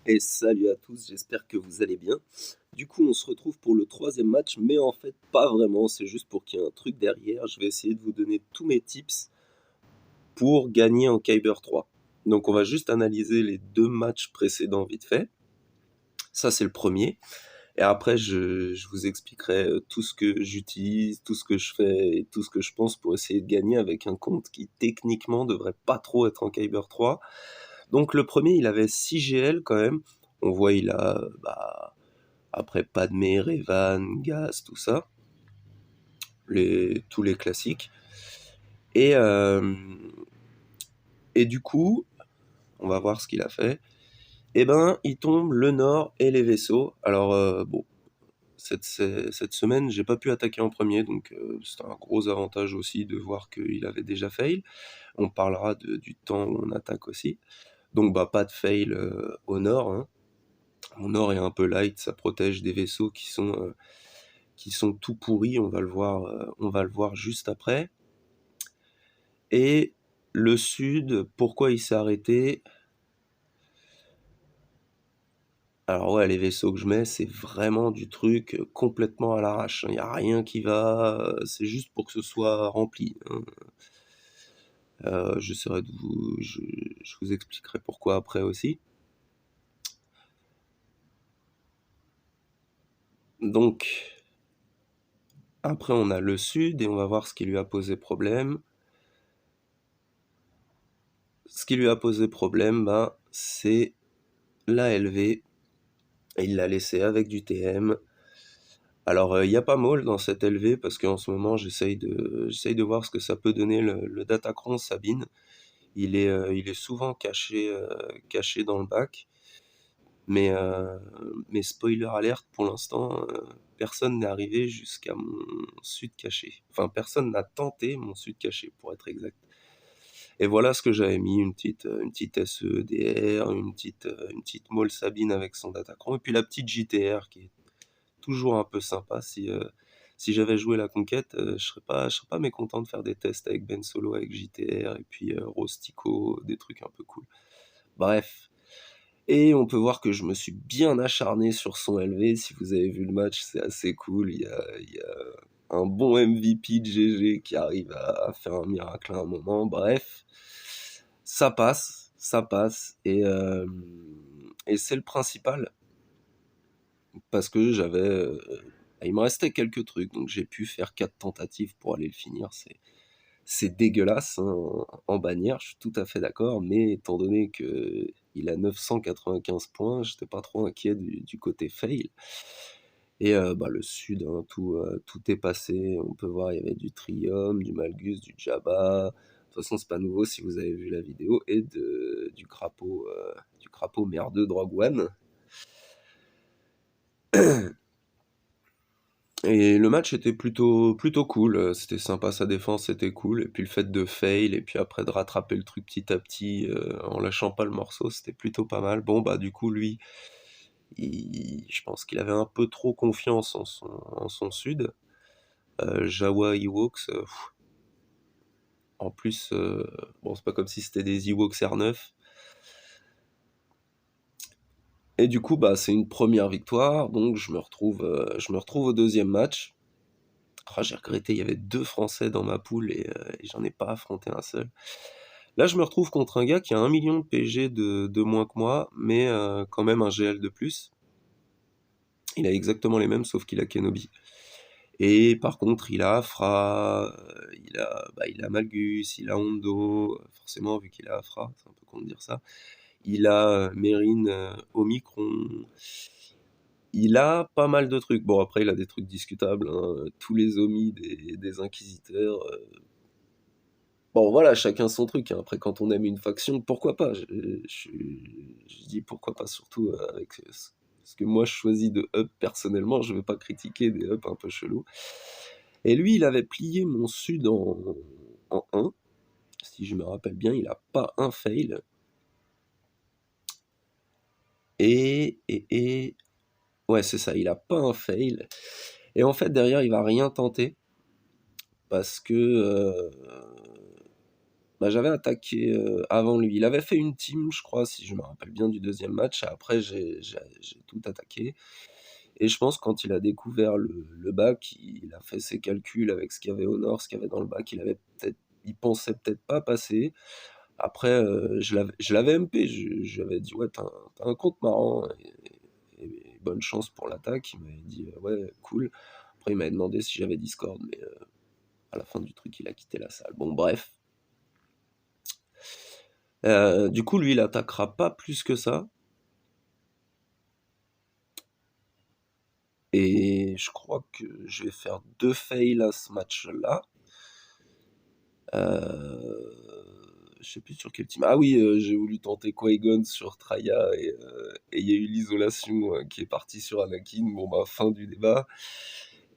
Et salut à tous, j'espère que vous allez bien. Du coup, on se retrouve pour le troisième match, mais en fait, pas vraiment, c'est juste pour qu'il y ait un truc derrière. Je vais essayer de vous donner tous mes tips pour gagner en Kyber 3. Donc, on va juste analyser les deux matchs précédents vite fait. Ça, c'est le premier. Et après, je vous expliquerai tout ce que j'utilise, tout ce que je fais et tout ce que je pense pour essayer de gagner avec un compte qui, techniquement, devrait pas trop être en Kyber 3. Donc, le premier, il avait 6 GL quand même. On voit, il a, après Padmé, Revan, Gas, tout ça, tous les classiques. Et, euh, et du coup, on va voir ce qu'il a fait. Et ben, il tombe le Nord et les vaisseaux. Alors, bon, cette semaine, j'ai pas pu attaquer en premier, donc c'est un gros avantage aussi de voir qu'il avait déjà fail. On parlera du temps où on attaque aussi. Donc, bah, pas de fail au Nord, hein. Mon Nord est un peu light, ça protège des vaisseaux qui sont tout pourris, on va le voir juste après. Et le Sud, pourquoi il s'est arrêté? Alors ouais, les vaisseaux que je mets, c'est vraiment du truc complètement à l'arrache. Il n'y a rien qui va, c'est juste pour que ce soit rempli, hein. J'essaierai de je vous expliquerai pourquoi après aussi. Donc, après on a le Sud et on va voir ce qui lui a posé problème. Ce qui lui a posé problème, ben, c'est la LV. Et il l'a laissé avec du TM. Alors, il n'y a pas Maul dans cette LV parce qu'en ce moment, j'essaye de voir ce que ça peut donner le Datacron Sabine. Il est souvent caché dans le bac. Mais spoiler alerte, pour l'instant, personne n'est arrivé jusqu'à mon sud caché. Enfin, personne n'a tenté mon sud caché, pour être exact. Et voilà ce que j'avais mis, une petite SEDR, une petite Maul Sabine avec son Datacron, et puis la petite JTR qui est toujours un peu sympa. Si j'avais joué la conquête, je serais pas mécontent de faire des tests avec Ben Solo, avec JTR, et puis Rostico, des trucs un peu cool. Bref. Et on peut voir que je me suis bien acharné sur son LV. Si vous avez vu le match, c'est assez cool. Il y a un bon MVP de GG qui arrive à faire un miracle à un moment. Bref, ça passe. Et c'est le principal. Parce que il me restait quelques trucs, donc j'ai pu faire 4 tentatives pour aller le finir. C'est dégueulasse, hein, en bannière, je suis tout à fait d'accord, mais étant donné que il a 995 points, j'étais pas trop inquiet du côté fail. Et bah, le sud, hein, tout est passé. On peut voir, il y avait du Trium, du Malgus, du Jabba. De toute façon, c'est pas nouveau si vous avez vu la vidéo. Et du crapaud merdeux Drogue One. Et le match était plutôt cool, c'était sympa, sa défense c'était cool, et puis le fait de fail, et puis après de rattraper le truc petit à petit, en lâchant pas le morceau, c'était plutôt pas mal. Bon bah du coup lui, je pense qu'il avait un peu trop confiance en son sud. Jawa Ewoks, en plus, bon c'est pas comme si c'était des Ewoks R9. Et du coup bah c'est une première victoire, donc je me retrouve au deuxième match. Ah, j'ai regretté, il y avait 2 Français dans ma poule et j'en ai pas affronté un seul. Là, je me retrouve contre un gars qui a 1 million de PG de moins que moi, mais quand même un GL de plus. Il a exactement les mêmes, sauf qu'il a Kenobi. Et par contre, il a Afra, il a Malgus, il a Hondo, forcément, vu qu'il a Afra, c'est un peu con de dire ça. Il a Mérine, Omicron. Il a pas mal de trucs. Bon, après, il a des trucs discutables, hein. Tous les Omis des Inquisiteurs. Bon, voilà, chacun son truc, hein. Après, quand on aime une faction, pourquoi pas? Je dis pourquoi pas, surtout avec ce que moi je choisis de up personnellement. Je vais pas critiquer des up un peu chelous. Et lui, il avait plié mon sud en 1. Si je me rappelle bien, il a pas un fail. Et ouais, c'est ça, il a pas un fail. Et en fait, derrière, il va rien tenter parce que Bah, j'avais attaqué, avant lui. Il avait fait une team, je crois, si je me rappelle bien du deuxième match et après j'ai tout attaqué et je pense quand il a découvert le bac, il a fait ses calculs avec ce qu'il y avait au nord, ce qu'il y avait dans le bac. Il pensait peut-être pas passer. Après, je l'avais MP, je lui avais dit: «Ouais, tu un compte marrant et bonne chance pour l'attaque». Il m'avait dit: «Ouais, cool». Après il m'avait demandé si j'avais Discord, mais à la fin du truc, il a quitté la salle. Bon bref. Du coup, lui, il attaquera pas plus que ça. Et je crois que je vais faire 2 fails à ce match-là. Je sais plus sur quel team. Ah oui, j'ai voulu tenter Qui-Gon sur Traya et il y a eu l'isolation qui est partie sur Anakin. Bon, bah, fin du débat.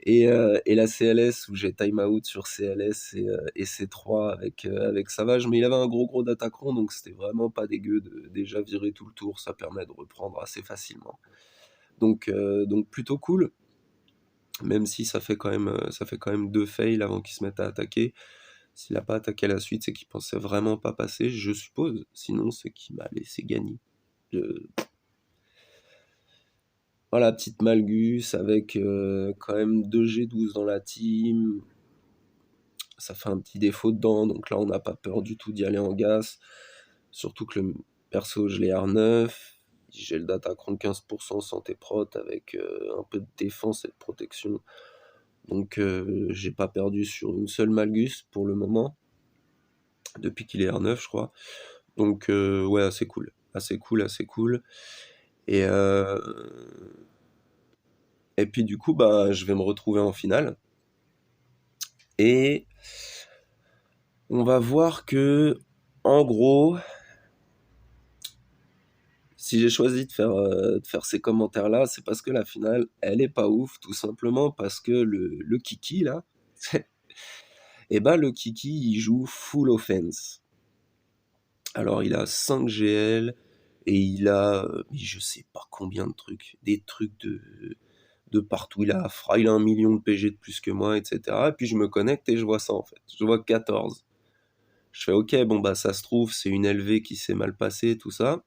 Et la CLS où j'ai time out sur CLS et C3 avec Savage, mais il avait un gros d'attaquant, donc c'était vraiment pas dégueu de déjà virer tout le tour. Ça permet de reprendre assez facilement. Donc plutôt cool, même si ça fait quand même 2 fails avant qu'il se mette à attaquer. S'il a pas attaqué à la suite, c'est qu'il pensait vraiment pas passer, je suppose. Sinon, c'est qu'il m'a laissé gagner. Je- Voilà, petite Malgus avec quand même 2 G12 dans la team. Ça fait un petit défaut dedans, donc là, on n'a pas peur du tout d'y aller en gas. Surtout que le perso, je l'ai R9. J'ai le datacron de 15% santé prot avec un peu de défense et de protection. Donc j'ai pas perdu sur une seule Malgus pour le moment, depuis qu'il est R9 je crois. Donc ouais, assez cool. Assez cool, assez cool. Et, euh, et puis du coup, bah, je vais me retrouver en finale. Et on va voir que, en gros, si j'ai choisi de faire ces commentaires-là, c'est parce que la finale, elle est pas ouf, tout simplement parce que le Kiki, là, et bah le Kiki, il joue full offense. Alors, il a 5 GL et il a, je sais pas combien de trucs, des trucs de partout. Il a 1 million de PG de plus que moi, etc. Et puis je me connecte et je vois ça en fait. Je vois 14. Je fais ok, bon bah ça se trouve, c'est une LV qui s'est mal passée, tout ça.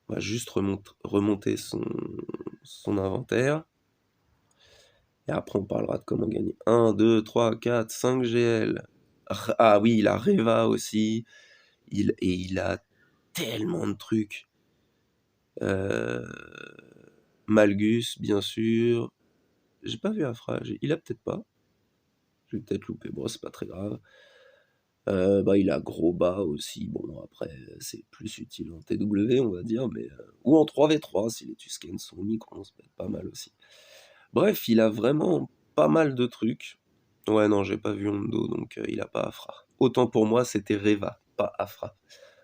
On va juste remonter son inventaire. Et après, on parlera de comment gagner. 1, 2, 3, 4, 5 GL. Ah oui, il a Reva aussi. Et il a tellement de trucs. Euh, Malgus, bien sûr. J'ai pas vu Afra. Il a peut-être pas. Je vais peut-être louper. Bon, c'est pas très grave. Bah, il a gros bas aussi. Bon, après, c'est plus utile en TW, on va dire. Ou en 3v3, si les Tusken sont micro, ça peut être pas mal aussi. Bref, il a vraiment pas mal de trucs. Ouais, non, j'ai pas vu Hondo, donc il a pas Afra. Autant pour moi, c'était Reva, pas Afra.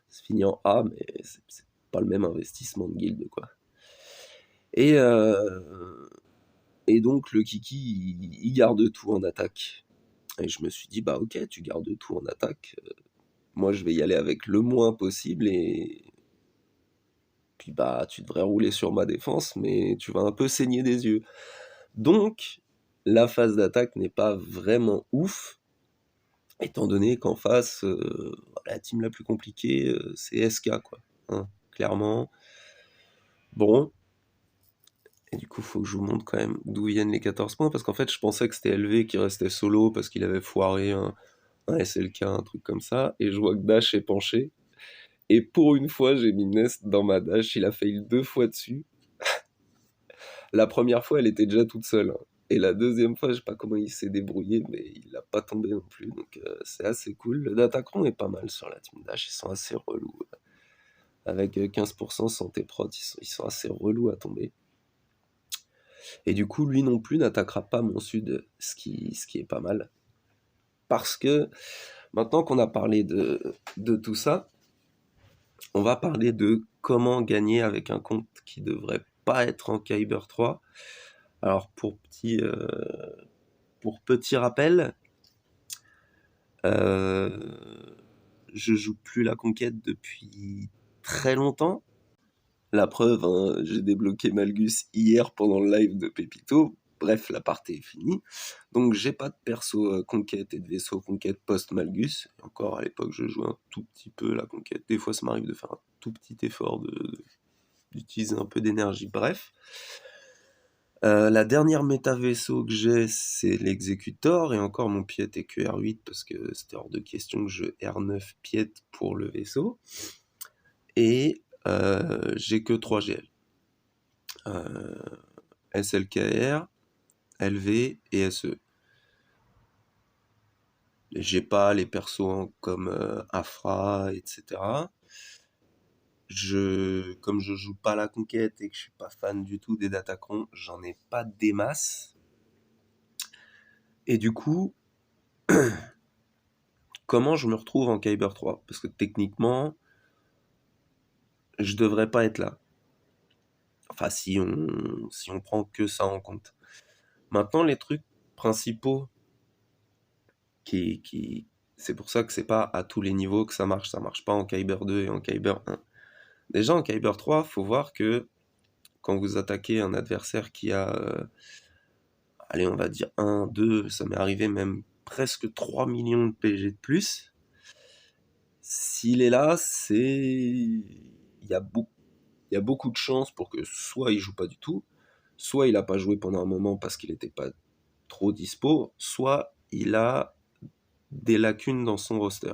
C'est fini en A, mais c'est pas le même investissement de guild, quoi. Et, euh, et donc, le Kiki, il garde tout en attaque. Et je me suis dit, bah ok, tu gardes tout en attaque. Moi, je vais y aller avec le moins possible et puis bah, tu devrais rouler sur ma défense, mais tu vas un peu saigner des yeux. Donc, la phase d'attaque n'est pas vraiment ouf, étant donné qu'en face, la team la plus compliquée, c'est SK, quoi. Hein, clairement. Bon. Et du coup, faut que je vous montre quand même d'où viennent les 14 points, parce qu'en fait, je pensais que c'était LV qui restait solo parce qu'il avait foiré un SLK, un truc comme ça, et je vois que Dash est penché. Et pour une fois, j'ai mis Nest dans ma dash, il a failli 2 fois dessus. La première fois, elle était déjà toute seule, hein. Et la deuxième fois, je sais pas comment il s'est débrouillé, mais il l'a pas tombé non plus. Donc c'est assez cool. Le Datacron est pas mal sur la team dash, ils sont assez relous. Avec 15% santé prot, ils sont assez relous à tomber. Et du coup, lui non plus n'attaquera pas mon sud, ce qui est pas mal. Parce que maintenant qu'on a parlé de tout ça, on va parler de comment gagner avec un compte qui devrait pas être en Kyber 3. Alors pour petit rappel, euh, je joue plus la conquête depuis très longtemps. La preuve, hein, j'ai débloqué Malgus hier pendant le live de Pépito. Bref, la partie est finie. Donc j'ai pas de perso conquête et de vaisseau conquête post-Malgus. Et encore, à l'époque, je jouais un tout petit peu la conquête. Des fois, ça m'arrive de faire un tout petit effort d'utiliser un peu d'énergie. Bref. La dernière méta vaisseau que j'ai, c'est l'exécutor, et encore mon pied est que R8 parce que c'était hors de question que je R9 pied pour le vaisseau. Et j'ai que 3 GL. SLKR, LV et SE. J'ai pas les persos comme Afra, etc. Comme je joue pas la conquête et que je suis pas fan du tout des Datacrons, j'en ai pas des masses. Et du coup, comment je me retrouve en Kyber 3? Parce que techniquement, je devrais pas être là. Enfin, si on prend que ça en compte. Maintenant, les trucs principaux c'est pour ça que c'est pas à tous les niveaux que ça marche pas en Kyber 2 et en Kyber 1. Déjà en Kyber 3, faut voir que quand vous attaquez un adversaire qui a, allez, on va dire 1, 2, ça m'est arrivé même presque 3 millions de PG de plus, s'il est là, il y a beaucoup de chances pour que soit il joue pas du tout, soit il a pas joué pendant un moment parce qu'il était pas trop dispo, soit il a des lacunes dans son roster.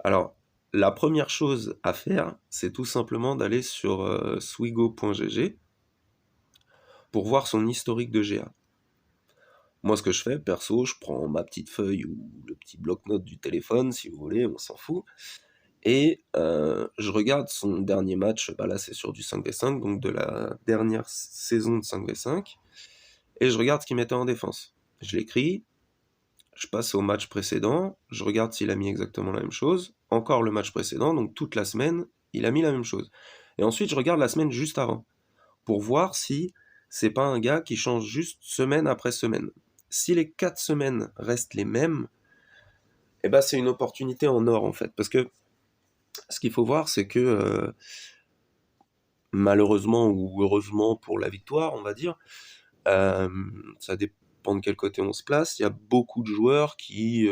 Alors, la première chose à faire, c'est tout simplement d'aller sur swigo.gg pour voir son historique de GA. Moi, ce que je fais, perso, je prends ma petite feuille ou le petit bloc-notes du téléphone, si vous voulez, on s'en fout, et je regarde son dernier match, bah là c'est sur du 5v5, donc de la dernière saison de 5v5, et je regarde ce qu'il mettait en défense. Je l'écris, je passe au match précédent, je regarde s'il a mis exactement la même chose, encore le match précédent, donc toute la semaine, il a mis la même chose. Et ensuite, je regarde la semaine juste avant, pour voir si c'est pas un gars qui change juste semaine après semaine. Si les 4 semaines restent les mêmes, eh ben c'est une opportunité en or en fait, parce que ce qu'il faut voir, c'est que malheureusement ou heureusement pour la victoire, on va dire, ça dépend de quel côté on se place, il y a beaucoup de joueurs qui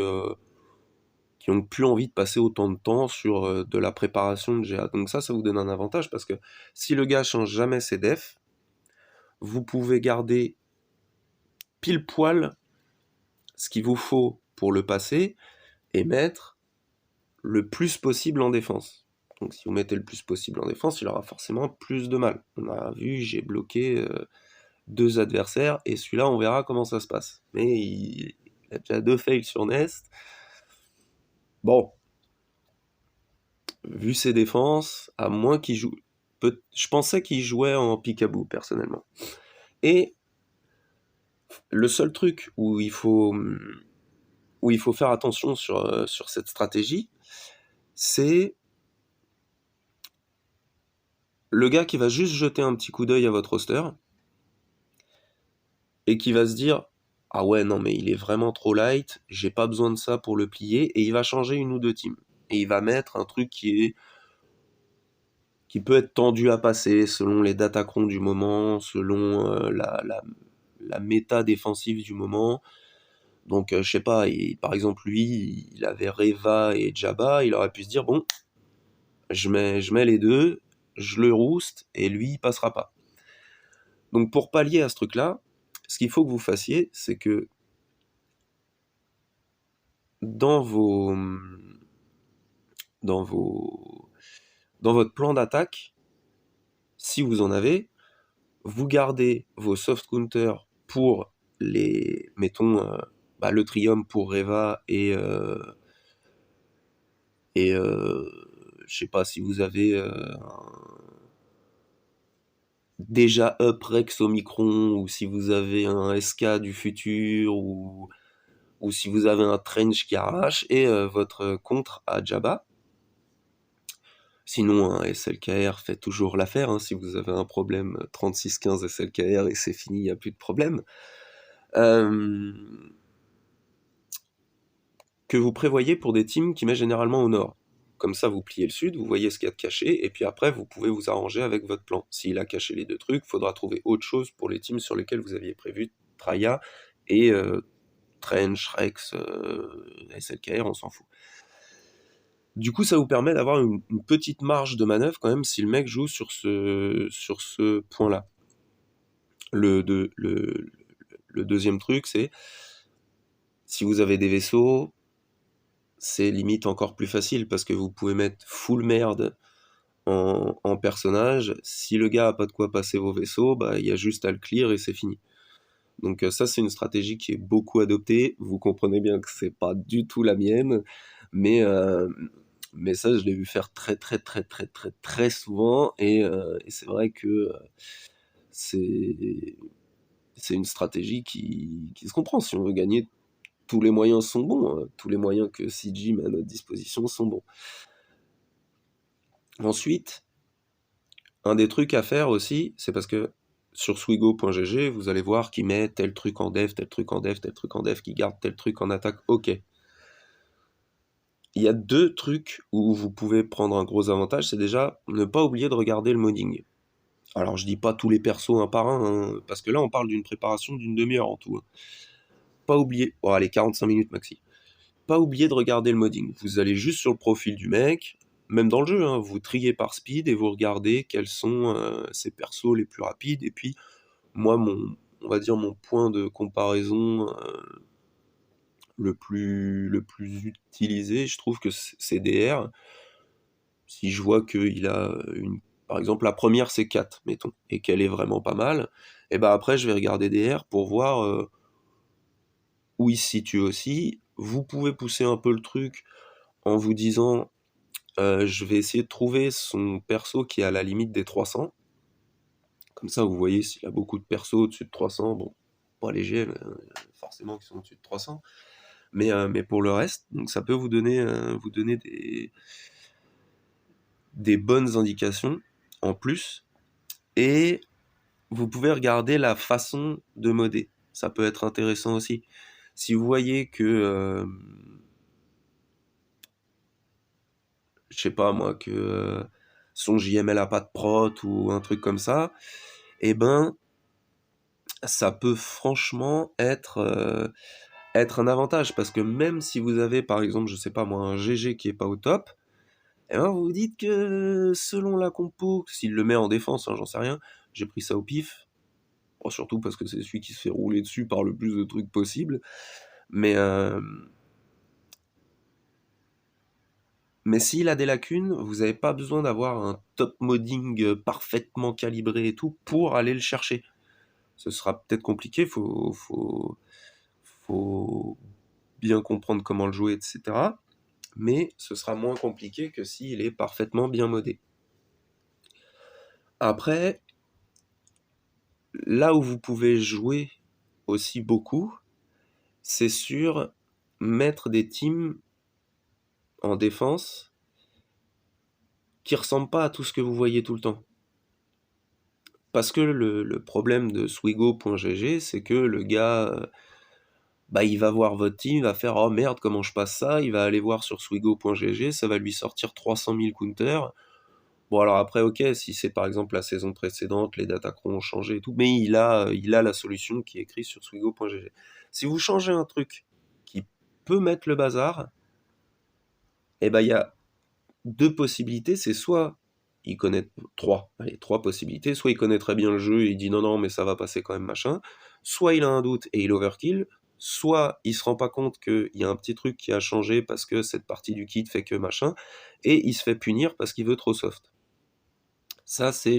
ont plus envie de passer autant de temps sur de la préparation de GA. Donc ça vous donne un avantage, parce que si le gars change jamais ses defs, vous pouvez garder pile poil ce qu'il vous faut pour le passer et mettre le plus possible en défense. Donc si vous mettez le plus possible en défense, il aura forcément plus de mal. On a vu, j'ai bloqué 2 adversaires, et celui-là, on verra comment ça se passe. Mais il a déjà 2 fails sur Nest. Bon, vu ses défenses, à moins qu'il joue... Je pensais qu'il jouait en peekaboo, personnellement. Et le seul truc où il faut faire attention sur cette stratégie, c'est le gars qui va juste jeter un petit coup d'œil à votre roster et qui va se dire « Ah ouais, non mais il est vraiment trop light, j'ai pas besoin de ça pour le plier », et il va changer 1 ou 2 teams. Et il va mettre un truc qui peut être tendu à passer selon les datacrons du moment, selon la méta défensive du moment. Donc je sais pas, par exemple lui, il avait Reva et Jabba, il aurait pu se dire « Bon, je mets les deux, je le roost, et lui, il passera pas ». Donc pour pallier à ce truc-là, ce qu'il faut que vous fassiez, c'est que dans votre plan d'attaque, si vous en avez, vous gardez vos soft counters pour mettons, le Triumph pour Reva, et je sais pas si vous avez déjà up Rex Omicron, ou si vous avez un SK du futur, ou si vous avez un Trench qui arrache, et votre contre à Jabba. Sinon, un SLKR fait toujours l'affaire, hein. Si vous avez un problème, 36-15 SLKR et c'est fini, il n'y a plus de problème. Que vous prévoyez pour des teams qui mettent généralement au nord, comme ça vous pliez le sud, vous voyez ce qu'il y a de caché, et puis après vous pouvez vous arranger avec votre plan. S'il a caché les deux trucs, il faudra trouver autre chose pour les teams sur lesquels vous aviez prévu Traya et Trench, Rex, SLKR, on s'en fout. Du coup, ça vous permet d'avoir une petite marge de manœuvre quand même si le mec joue sur ce point-là. Le deuxième truc, c'est si vous avez des vaisseaux, c'est limite encore plus facile parce que vous pouvez mettre full merde en personnage. Si le gars a pas de quoi passer vos vaisseaux, bah il y a juste à le clear et c'est fini. Donc ça, c'est une stratégie qui est beaucoup adoptée. Vous comprenez bien que c'est pas du tout la mienne, mais ça, je l'ai vu faire très très très très très très souvent, et c'est vrai que c'est une stratégie qui se comprend. Si on veut gagner, tous les moyens sont bons, hein. Tous les moyens que CG met à notre disposition sont bons. Ensuite, un des trucs à faire aussi, c'est parce que sur swigo.gg, vous allez voir qu'il met tel truc en dev, tel truc en dev, tel truc en dev, qui garde tel truc en attaque. Ok. Il y a deux trucs où vous pouvez prendre un gros avantage, c'est déjà ne pas oublier de regarder le modding. Alors je dis pas tous les persos un par un, hein, parce que là on parle d'une préparation d'une demi-heure en tout. Hein. Pas oublier, bon allez 45 minutes maxi. Pas oublier de regarder le modding. Vous allez juste sur le profil du mec, même dans le jeu, hein, vous triez par speed et vous regardez quels sont ses persos les plus rapides. Et puis moi, on va dire mon point de comparaison le plus utilisé, je trouve que c'est DR. Si je vois qu'il a par exemple, la première c'est 4, mettons, et qu'elle est vraiment pas mal, et ben après je vais regarder DR pour voir où il se situe aussi. Vous pouvez pousser un peu le truc en vous disant je vais essayer de trouver son perso qui est à la limite des 300. Comme ça, vous voyez s'il a beaucoup de persos au-dessus de 300. Bon, pas léger, forcément qui sont au-dessus de 300. Mais pour le reste, donc ça peut vous donner des bonnes indications en plus. Et vous pouvez regarder la façon de modder. Ça peut être intéressant aussi. Si vous voyez que, je sais pas moi, que son JML a pas de prot ou un truc comme ça, eh ben, ça peut franchement être un avantage. Parce que même si vous avez, par exemple, je sais pas moi, un GG qui est pas au top, eh ben, vous vous dites que selon la compo, s'il le met en défense, hein, j'en sais rien, j'ai pris ça au pif, bon, surtout parce que c'est celui qui se fait rouler dessus par le plus de trucs possible, mais, mais s'il a des lacunes, vous n'avez pas besoin d'avoir un top modding parfaitement calibré et tout pour aller le chercher. Ce sera peut-être compliqué, faut bien comprendre comment le jouer, etc. Mais ce sera moins compliqué que s'il est parfaitement bien modé. Après, là où vous pouvez jouer aussi beaucoup, c'est sur mettre des teams en défense qui ressemblent pas à tout ce que vous voyez tout le temps. Parce que le problème de swigo.gg, c'est que le gars, bah, il va voir votre team, il va faire oh merde, comment je passe ça, il va aller voir sur swigo.gg, ça va lui sortir 300 000 counters. Bon, alors après, ok, si c'est par exemple la saison précédente, les datacrons ont changé et tout, mais il a la solution qui est écrite sur swigo.gg. Si vous changez un truc qui peut mettre le bazar, eh ben il y a deux possibilités, c'est soit il connaît trois possibilités, soit il connaît très bien le jeu et il dit non non mais ça va passer quand même machin, soit il a un doute et il overkill, soit il se rend pas compte qu'il y a un petit truc qui a changé parce que cette partie du kit fait que machin, et il se fait punir parce qu'il veut trop soft. Ça c'est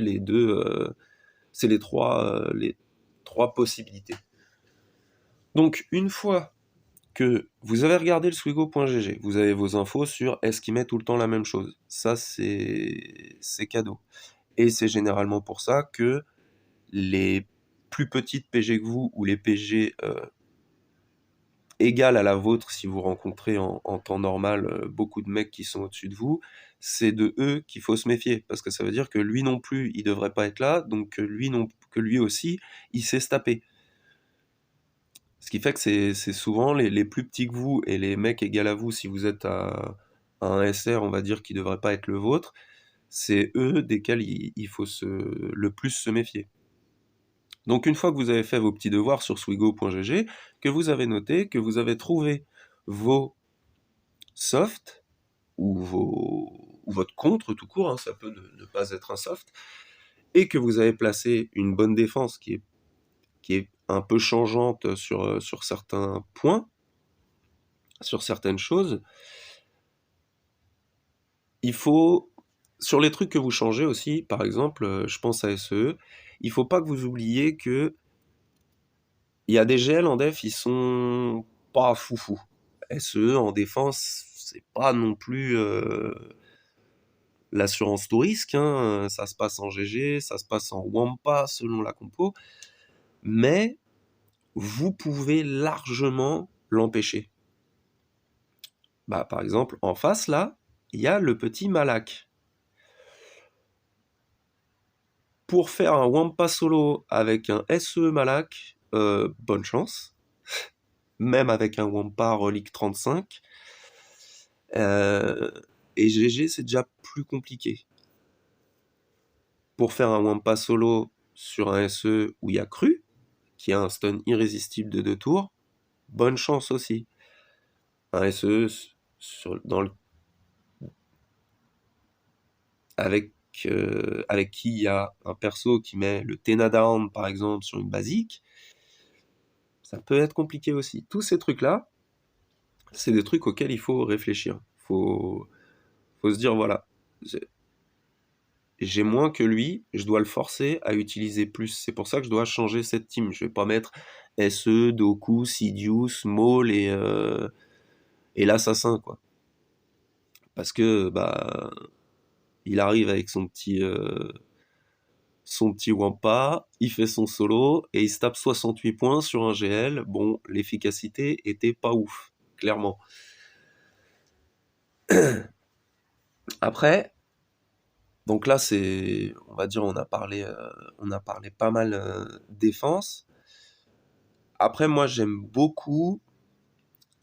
c'est les trois possibilités. Donc une fois que vous avez regardé le swigo.gg, vous avez vos infos sur est-ce qu'il met tout le temps la même chose. Ça, c'est cadeau. Et c'est généralement pour ça que les plus petites PG que vous, ou les PG égales à la vôtre, si vous rencontrez en temps normal beaucoup de mecs qui sont au-dessus de vous, c'est de eux qu'il faut se méfier. Parce que ça veut dire que lui non plus, il devrait pas être là, donc que lui aussi, il sait se taper. Ce qui fait que c'est souvent les plus petits que vous et les mecs égales à vous, si vous êtes à un SR, on va dire, qui devrait pas être le vôtre, c'est eux desquels il faut le plus se méfier. Donc une fois que vous avez fait vos petits devoirs sur swigo.gg, que vous avez noté, que vous avez trouvé vos softs, ou votre contre tout court, hein, ça peut ne pas être un soft, et que vous avez placé une bonne défense qui est un peu changeante sur certains points, sur certaines choses, il faut, sur les trucs que vous changez aussi, par exemple, je pense à SE, il faut pas que vous oubliez que il y a des GL en def, ils sont pas foufou. SE en défense, c'est pas non plus l'assurance tout risque, hein. Ça se passe en GG, ça se passe en Wampa selon la compo, mais vous pouvez largement l'empêcher. Bah, par exemple, en face là, il y a le petit Malak. Pour faire un Wampa solo avec un SE Malak, bonne chance. Même avec un Wampa Relic 35. Et GG, c'est déjà plus compliqué. Pour faire un Wampa solo sur un SE où il y a Cru, qui a un stun irrésistible de 2 tours, bonne chance aussi. Un SE avec qui il y a un perso qui met le Tena Down, par exemple, sur une basique, ça peut être compliqué aussi. Tous ces trucs-là, c'est des trucs auxquels il faut réfléchir. Faut se dire, voilà, j'ai moins que lui, je dois le forcer à utiliser plus. C'est pour ça que je dois changer cette team. Je vais pas mettre SE, Doku, Sidious, Maul et l'assassin, quoi. Parce que, bah, il arrive avec son petit Wampa, il fait son solo, et il se tape 68 points sur un GL. Bon, l'efficacité était pas ouf, clairement. Après, donc là, on va dire, on a parlé pas mal défense. Après, moi, j'aime beaucoup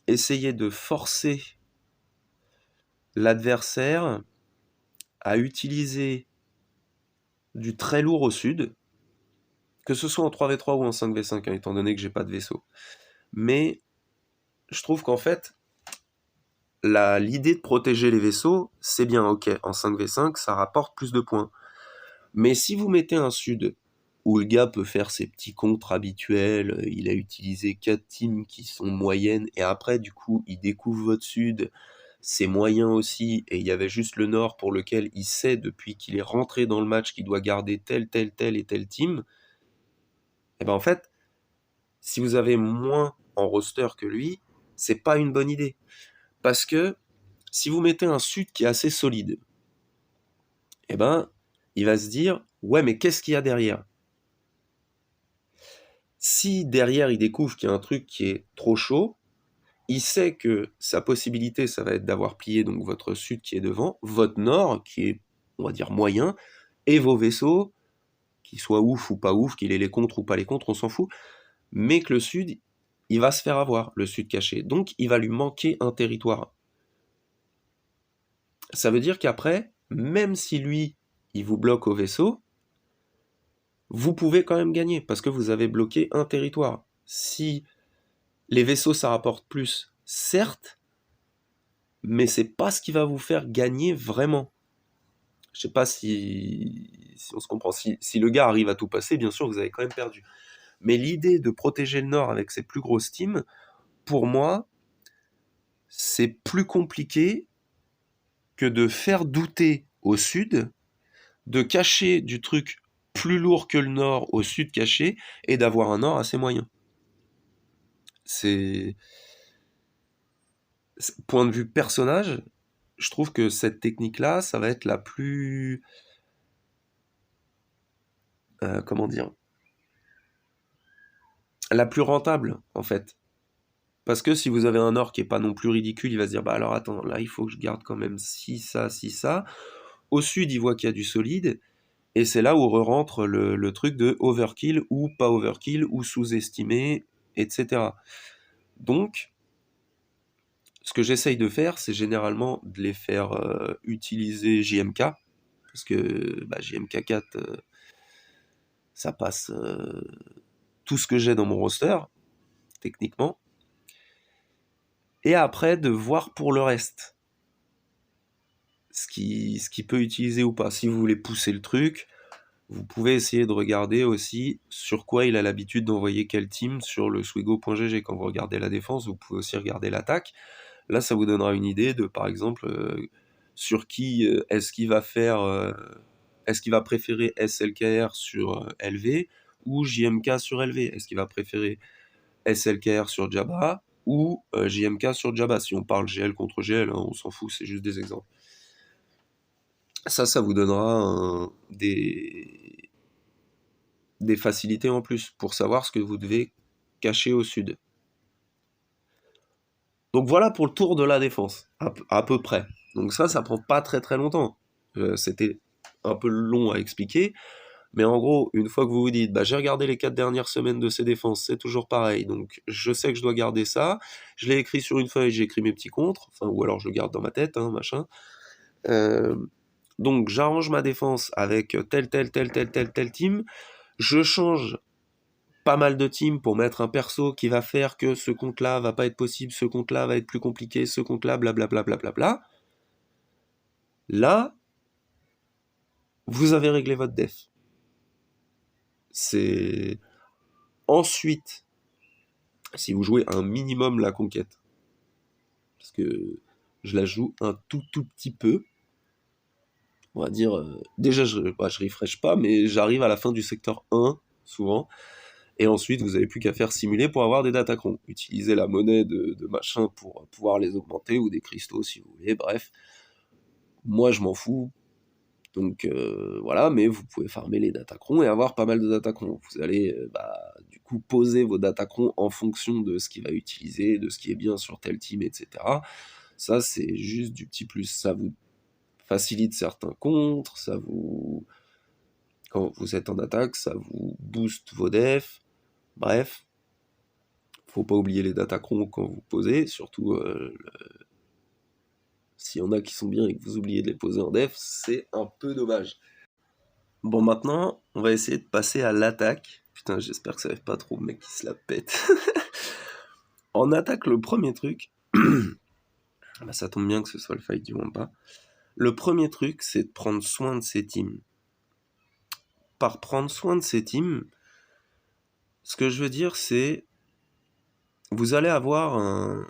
essayer de forcer l'adversaire à utiliser du très lourd au sud, que ce soit en 3v3 ou en 5v5, hein, étant donné que j'ai pas de vaisseau. Mais je trouve qu'en fait, l'idée de protéger les vaisseaux, c'est bien, ok, en 5v5, ça rapporte plus de points. Mais si vous mettez un sud où le gars peut faire ses petits contres habituels, il a utilisé 4 teams qui sont moyennes, et après, du coup, il découvre votre sud, c'est moyen aussi, et il y avait juste le nord pour lequel il sait, depuis qu'il est rentré dans le match, qu'il doit garder tel et tel team, et ben en fait, si vous avez moins en roster que lui, c'est pas une bonne idée. Parce que si vous mettez un sud qui est assez solide, eh ben, il va se dire, ouais, mais qu'est-ce qu'il y a derrière? Si derrière il découvre qu'il y a un truc qui est trop chaud, il sait que sa possibilité, ça va être d'avoir plié donc votre sud qui est devant, votre nord qui est, on va dire, moyen, et vos vaisseaux, qu'ils soient ouf ou pas ouf, qu'il ait les contres ou pas les contres, on s'en fout, mais que le sud, il va se faire avoir, le sud caché. Donc il va lui manquer un territoire. Ça veut dire qu'après, même si lui, il vous bloque au vaisseau, vous pouvez quand même gagner, parce que vous avez bloqué un territoire. Si les vaisseaux, ça rapporte plus, certes, mais c'est pas ce qui va vous faire gagner vraiment. Je sais pas si on se comprend. Si le gars arrive à tout passer, bien sûr, vous avez quand même perdu. Mais l'idée de protéger le Nord avec ses plus grosses teams, pour moi, c'est plus compliqué que de faire douter au Sud, de cacher du truc plus lourd que le Nord au Sud caché, et d'avoir un Nord assez moyen. C'est... Point de vue personnage, je trouve que cette technique-là, ça va être la plus... comment dire? La plus rentable, en fait. Parce que si vous avez un or qui est pas non plus ridicule, il va se dire, bah alors attends, là il faut que je garde quand même ci, ça, ci, ça. Au sud, il voit qu'il y a du solide, et c'est là où re-rentre le truc de overkill ou pas overkill, ou sous-estimé, etc. Donc, Ce que j'essaye de faire, c'est généralement de les faire utiliser JMK, parce que JMK4, ça passe tout ce que j'ai dans mon roster, techniquement. Et après, de voir pour le reste ce qui peut utiliser ou pas. Si vous voulez pousser le truc, vous pouvez essayer de regarder aussi sur quoi il a l'habitude d'envoyer quel team sur le swigo.gg. Quand vous regardez la défense, vous pouvez aussi regarder l'attaque. Là, ça vous donnera une idée de, par exemple, sur qui est-ce qu'il va faire... est-ce qu'il va préférer SLKR sur LV ou JMK sur LV? Est-ce qu'il va préférer SLKR sur Jabba ou JMK sur Jabba? Si on parle GL contre GL, hein, on s'en fout, c'est juste des exemples. Ça vous donnera des facilités en plus pour savoir ce que vous devez cacher au sud. Donc voilà pour le tour de la défense, à peu près. Donc ça prend pas très très longtemps. C'était un peu long à expliquer, mais en gros, une fois que vous vous dites, j'ai regardé les 4 dernières semaines de ces défenses, c'est toujours pareil, donc je sais que je dois garder ça, je l'ai écrit sur une feuille, j'ai écrit mes petits contres, ou alors je le garde dans ma tête, machin. Donc j'arrange ma défense avec tel team, je change pas mal de teams pour mettre un perso qui va faire que ce compte-là va pas être possible, ce compte-là va être plus compliqué, ce compte-là, blablabla. Là, vous avez réglé votre def. C'est... Ensuite, si vous jouez un minimum la conquête, parce que je la joue un tout petit peu, on va dire, déjà je refresh pas, mais j'arrive à la fin du secteur 1, souvent, et ensuite vous n'avez plus qu'à faire simuler pour avoir des datacrons. Utilisez la monnaie de machin pour pouvoir les augmenter, ou des cristaux si vous voulez, bref. Moi je m'en fous, donc voilà, mais vous pouvez farmer les datacrons et avoir pas mal de datacrons. Vous allez du coup poser vos datacrons en fonction de ce qu'il va utiliser, de ce qui est bien sur tel team, etc. Ça c'est juste du petit plus, ça vous facilite certains contres, ça vous... Quand vous êtes en attaque, ça vous booste vos defs, bref. Faut pas oublier les datacrons quand vous posez, surtout s'il y en a qui sont bien et que vous oubliez de les poser en def, c'est un peu dommage. Bon, maintenant, on va essayer de passer à l'attaque. Putain, j'espère que ça va pas trop, mec, qui se la pète. En attaque, le premier truc... ça tombe bien que ce soit le fight du Wampa. Le premier truc, c'est de prendre soin de ses teams. Par prendre soin de ses teams, ce que je veux dire, c'est... Vous allez avoir un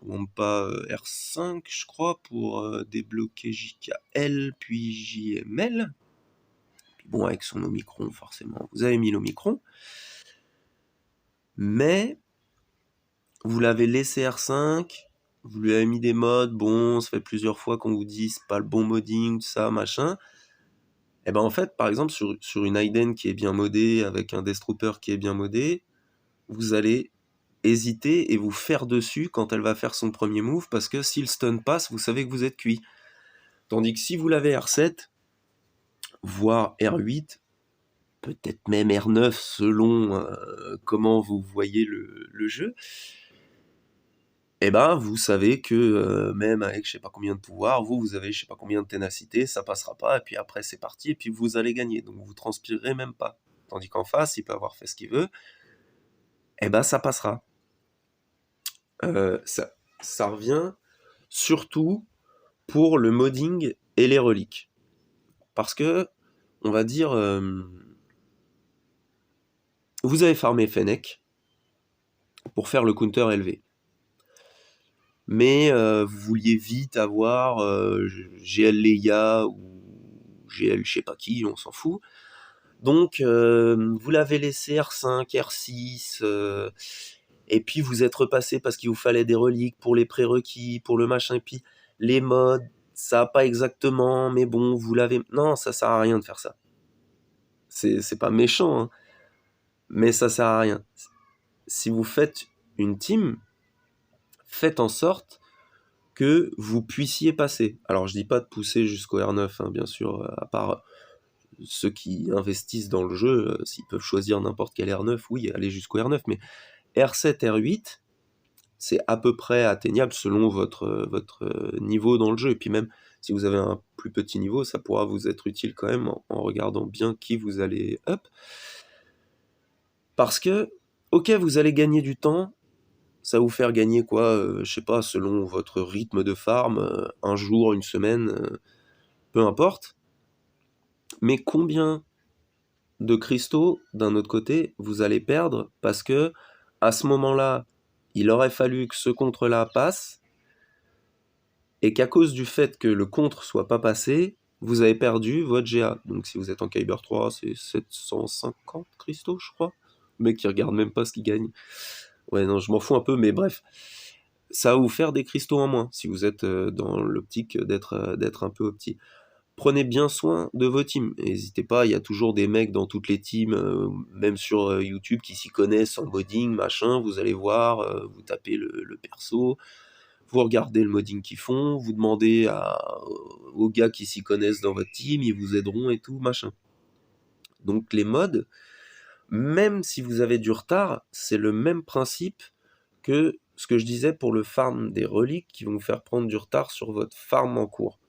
Wampa R5, je crois, pour débloquer JKL, puis JML. Bon, avec son Omicron, forcément. Vous avez mis l'Omicron. Mais vous l'avez laissé R5, vous lui avez mis des mods, bon, ça fait plusieurs fois qu'on vous dit c'est pas le bon modding, tout ça, machin. Et ben en fait, par exemple, sur une Aiden qui est bien modée, avec un Death Trooper qui est bien modé, vous allez hésiter et vous faire dessus quand elle va faire son premier move, parce que si le stun passe, vous savez que vous êtes cuit. Tandis que si vous l'avez R7, voire R8, peut-être même R9 selon comment vous voyez le jeu, et ben vous savez que même avec je sais pas combien de pouvoir, vous avez je sais pas combien de ténacité, ça passera pas, et puis après c'est parti, et puis vous allez gagner, donc vous transpirerez même pas. Tandis qu'en face, il peut avoir fait ce qu'il veut, et ben ça passera. Ça revient surtout pour le modding et les reliques. Parce que, on va dire, vous avez farmé Fennec pour faire le counter élevé. Mais vous vouliez vite avoir GL Leia ou GL je sais pas qui, on s'en fout. Donc vous l'avez laissé R5, R6, et puis vous êtes repassé parce qu'il vous fallait des reliques pour les prérequis, pour le machin, et puis les mods, ça n'a pas exactement, mais bon, vous l'avez... Non, ça sert à rien de faire ça. C'est pas méchant, hein, mais ça sert à rien. Si vous faites une team, faites en sorte que vous puissiez passer. Alors je dis pas de pousser jusqu'au R9, hein, bien sûr, à part ceux qui investissent dans le jeu, s'ils peuvent choisir n'importe quel R9, oui, allez jusqu'au R9, mais R7, R8, c'est à peu près atteignable selon votre niveau dans le jeu. Et puis même si vous avez un plus petit niveau, ça pourra vous être utile quand même en regardant bien qui vous allez up. Parce que, ok, vous allez gagner du temps, ça va vous faire gagner quoi, je sais pas, selon votre rythme de farm, un jour, une semaine, peu importe. Mais combien de cristaux, d'un autre côté, vous allez perdre parce que à ce moment-là, il aurait fallu que ce contre-là passe, et qu'à cause du fait que le contre soit pas passé, vous avez perdu votre GA. Donc si vous êtes en Kyber 3, c'est 750 cristaux, je crois. Le mec qui regarde même pas ce qu'il gagne. Ouais, non, je m'en fous un peu, mais bref. Ça va vous faire des cristaux en moins, si vous êtes dans l'optique d'être un peu opti. Prenez bien soin de vos teams. N'hésitez pas, il y a toujours des mecs dans toutes les teams, même sur YouTube, qui s'y connaissent en modding, machin. Vous allez voir, vous tapez le perso, vous regardez le modding qu'ils font, vous demandez aux gars qui s'y connaissent dans votre team, ils vous aideront et tout, machin. Donc les mods, même si vous avez du retard, c'est le même principe que ce que je disais pour le farm des reliques qui vont vous faire prendre du retard sur votre farm en cours.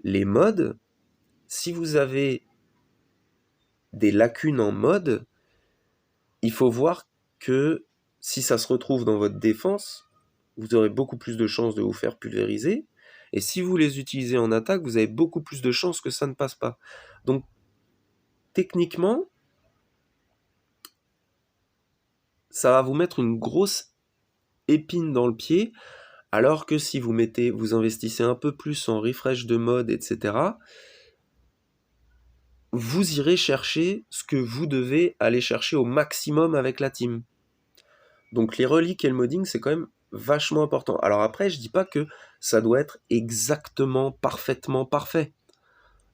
Les mods, si vous avez des lacunes en mode, il faut voir que si ça se retrouve dans votre défense, vous aurez beaucoup plus de chances de vous faire pulvériser. Et si vous les utilisez en attaque, vous avez beaucoup plus de chances que ça ne passe pas. Donc, techniquement, ça va vous mettre une grosse épine dans le pied, alors que si vous investissez un peu plus en refresh de mode, etc., vous irez chercher ce que vous devez aller chercher au maximum avec la team. Donc les reliques et le modding, c'est quand même vachement important. Alors après, je dis pas que ça doit être exactement, parfaitement parfait.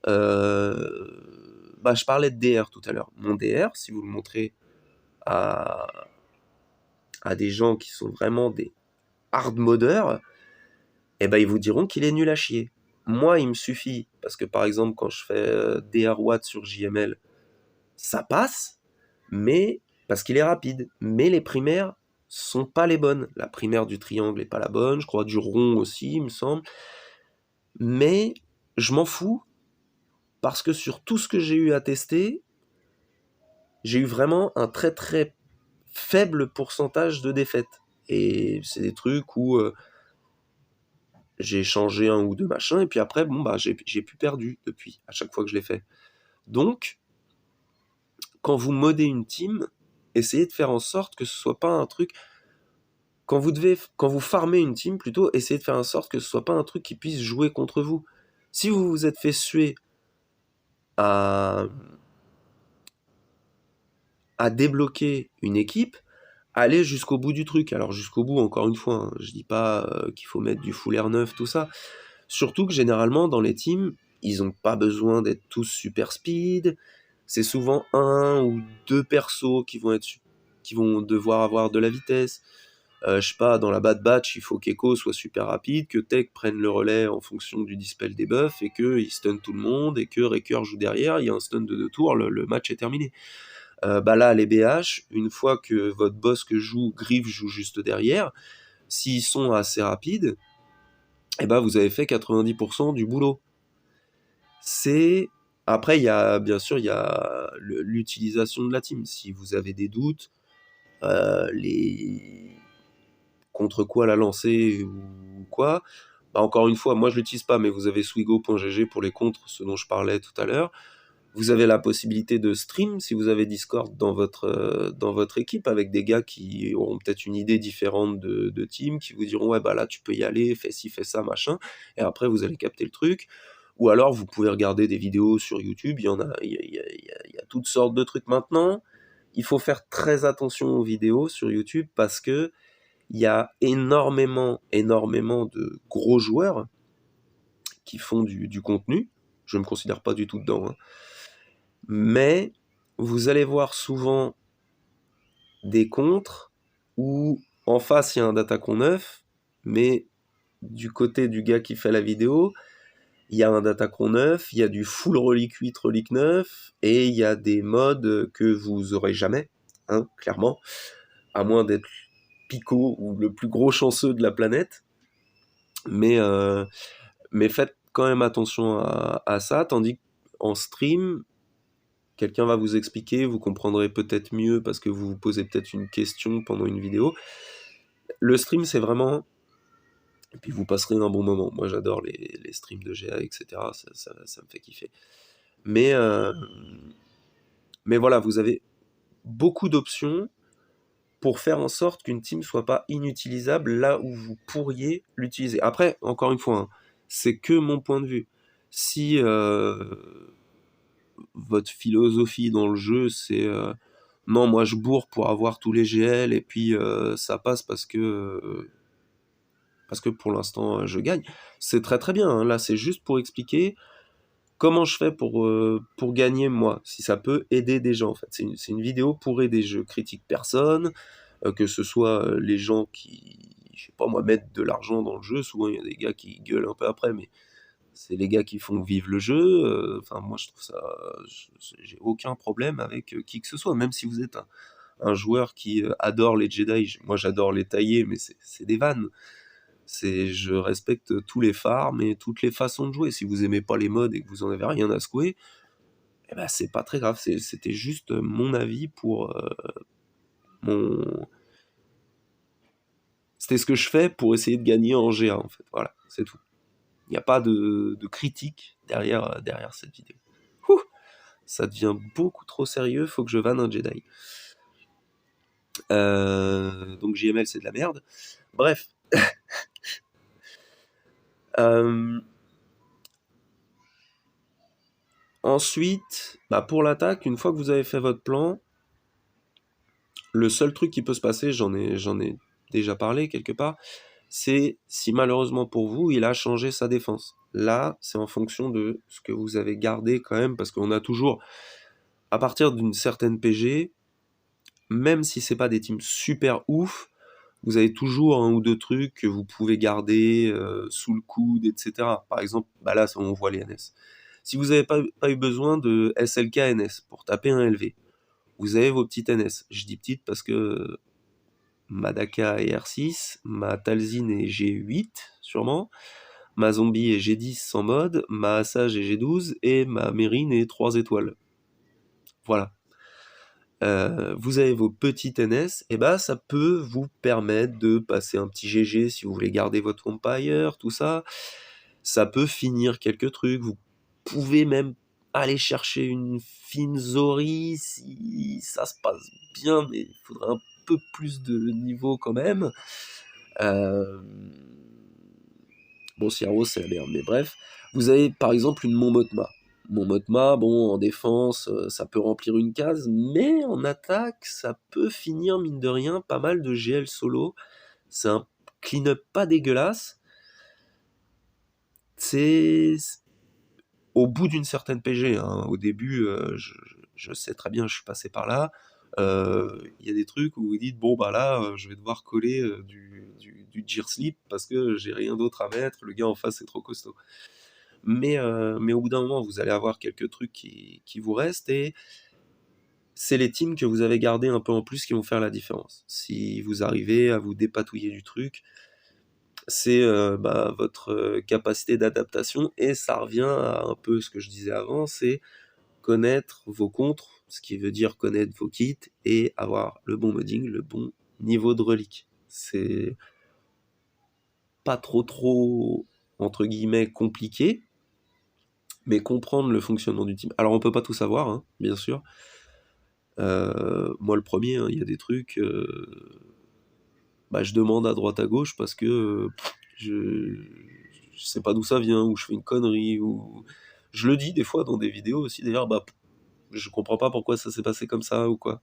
Je parlais de DR tout à l'heure. Mon DR, si vous le montrez à des gens qui sont vraiment des hard modeurs, eh ben ils vous diront qu'il est nul à chier. Moi, il me suffit, parce que par exemple, quand je fais DR Watt sur JML, ça passe, mais parce qu'il est rapide. Mais les primaires sont pas les bonnes. La primaire du triangle est pas la bonne, je crois du rond aussi, il me semble. Mais je m'en fous, parce que sur tout ce que j'ai eu à tester, j'ai eu vraiment un très très faible pourcentage de défaites. Et c'est des trucs où j'ai changé un ou deux machins, et puis après, j'ai plus perdu depuis, à chaque fois que je l'ai fait. Donc, quand vous modez une team, essayez de faire en sorte que ce soit pas un truc... Quand vous farmez une team, plutôt, essayez de faire en sorte que ce soit pas un truc qui puisse jouer contre vous. Si vous vous êtes fait suer à débloquer une équipe, allez jusqu'au bout du truc. Alors jusqu'au bout, encore une fois, hein, je dis pas qu'il faut mettre du full air neuf, tout ça. Surtout que généralement, dans les teams, ils ont pas besoin d'être tous super speed. C'est souvent un ou deux persos qui vont devoir avoir de la vitesse. Je sais pas, dans la Bad Batch, il faut qu'Echo soit super rapide, que Tech prenne le relais en fonction du dispel des buffs, et qu'il stun tout le monde, et que Wrecker joue derrière, il y a un stun de 2 tours, le match est terminé. Là, les BH, une fois que votre boss Griff joue juste derrière, s'ils sont assez rapides, vous avez fait 90% du boulot. Après, bien sûr, il y a l'utilisation de la team. Si vous avez des doutes, contre quoi la lancer ou quoi, encore une fois, moi je l'utilise pas, mais vous avez swigo.gg pour les contres, ce dont je parlais tout à l'heure. Vous avez la possibilité de stream si vous avez Discord dans votre équipe, avec des gars qui auront peut-être une idée différente de team, qui vous diront là tu peux y aller, fais ci, fais ça, machin, et après vous allez capter le truc. Ou alors vous pouvez regarder des vidéos sur YouTube, il y a toutes sortes de trucs maintenant. Il faut faire très attention aux vidéos sur YouTube, parce que il y a énormément de gros joueurs qui font du contenu. Je ne me considère pas du tout dedans, hein. Mais vous allez voir souvent des contres où en face il y a un datacon neuf, mais du côté du gars qui fait la vidéo, il y a un datacon neuf, il y a du full relique 8, relique 9, et il y a des modes que vous aurez jamais, hein, clairement, à moins d'être pico ou le plus gros chanceux de la planète. Mais, mais faites quand même attention à ça, tandis qu'en stream, quelqu'un va vous expliquer, vous comprendrez peut-être mieux parce que vous vous posez peut-être une question pendant une vidéo. Le stream, c'est vraiment... Et puis vous passerez un bon moment. Moi, j'adore les streams de GA, etc. Ça me fait kiffer. Mais, mais voilà, vous avez beaucoup d'options pour faire en sorte qu'une team soit pas inutilisable là où vous pourriez l'utiliser. Après, encore une fois, hein, c'est que mon point de vue. Si votre philosophie dans le jeu, c'est non, moi je bourre pour avoir tous les GL et puis ça passe parce que pour l'instant je gagne, c'est très très bien. Hein. Là, c'est juste pour expliquer comment je fais pour gagner moi, si ça peut aider des gens en fait. C'est une vidéo pour aider. Je critique personne, que ce soit les gens qui, je sais pas moi, mettent de l'argent dans le jeu. Souvent il y a des gars qui gueulent un peu après, mais c'est les gars qui font vivre le jeu. Enfin, moi je trouve ça, j'ai aucun problème avec qui que ce soit, même si vous êtes un joueur qui adore les Jedi. Moi j'adore les tailler, mais c'est des vannes. Je respecte tous les farms et toutes les façons de jouer. Si vous aimez pas les modes et que vous en avez rien à secouer, eh ben c'est pas très grave. C'était juste mon avis pour mon. C'était ce que je fais pour essayer de gagner en GA en fait. Voilà, c'est tout. Il n'y a pas de critique derrière cette vidéo. Ouh, ça devient beaucoup trop sérieux. Faut que je vanne un Jedi. Donc JML c'est de la merde. Bref. Ensuite, bah pour l'attaque, une fois que vous avez fait votre plan, le seul truc qui peut se passer, j'en ai déjà parlé quelque part, c'est si malheureusement pour vous, il a changé sa défense. Là, c'est en fonction de ce que vous avez gardé quand même, parce qu'on a toujours, à partir d'une certaine PG, même si c'est pas des teams super ouf, vous avez toujours un ou deux trucs que vous pouvez garder sous le coude, etc. Par exemple, bah là, on voit les NS. Si vous n'avez pas eu besoin de SLK NS pour taper un LV, vous avez vos petites NS. Je dis petites parce que ma Daka est R6, ma Talzin est G8, sûrement, ma Zombie est G10 sans mode, ma Assage est G12, et ma Mérine est 3 étoiles. Voilà. Vous avez vos petites NS, et bah ça peut vous permettre de passer un petit GG si vous voulez garder votre Empire, tout ça. Ça peut finir quelques trucs, vous pouvez même aller chercher une fine Zori si ça se passe bien, mais il faudrait un peu plus de niveau quand même. Bon, Siaro, c'est la merde, mais bref. Vous avez par exemple une Mon Mothma. Mon Mothma, bon, en défense, ça peut remplir une case, mais en attaque, ça peut finir, mine de rien, pas mal de GL solo. C'est un clean-up pas dégueulasse. C'est au bout d'une certaine PG. Hein. Au début, je sais très bien, je suis passé par là. Il y a des trucs où vous dites, bon, bah là, je vais devoir coller du Gear Slip parce que j'ai rien d'autre à mettre, le gars en face est trop costaud. Mais au bout d'un moment, vous allez avoir quelques trucs qui vous restent et c'est les teams que vous avez gardés un peu en plus qui vont faire la différence. Si vous arrivez à vous dépatouiller du truc, c'est bah, votre capacité d'adaptation et ça revient à un peu ce que je disais avant, c'est connaître vos contres, ce qui veut dire connaître vos kits et avoir le bon modding, le bon niveau de relique. C'est pas trop entre guillemets compliqué, mais comprendre le fonctionnement du team. Alors on peut pas tout savoir, hein, bien sûr. Moi le premier, hein, il y a des trucs, bah, je demande à droite à gauche parce que je sais pas d'où ça vient, ou je fais une connerie, ou je le dis des fois dans des vidéos aussi d'ailleurs, bah je comprends pas pourquoi ça s'est passé comme ça ou quoi.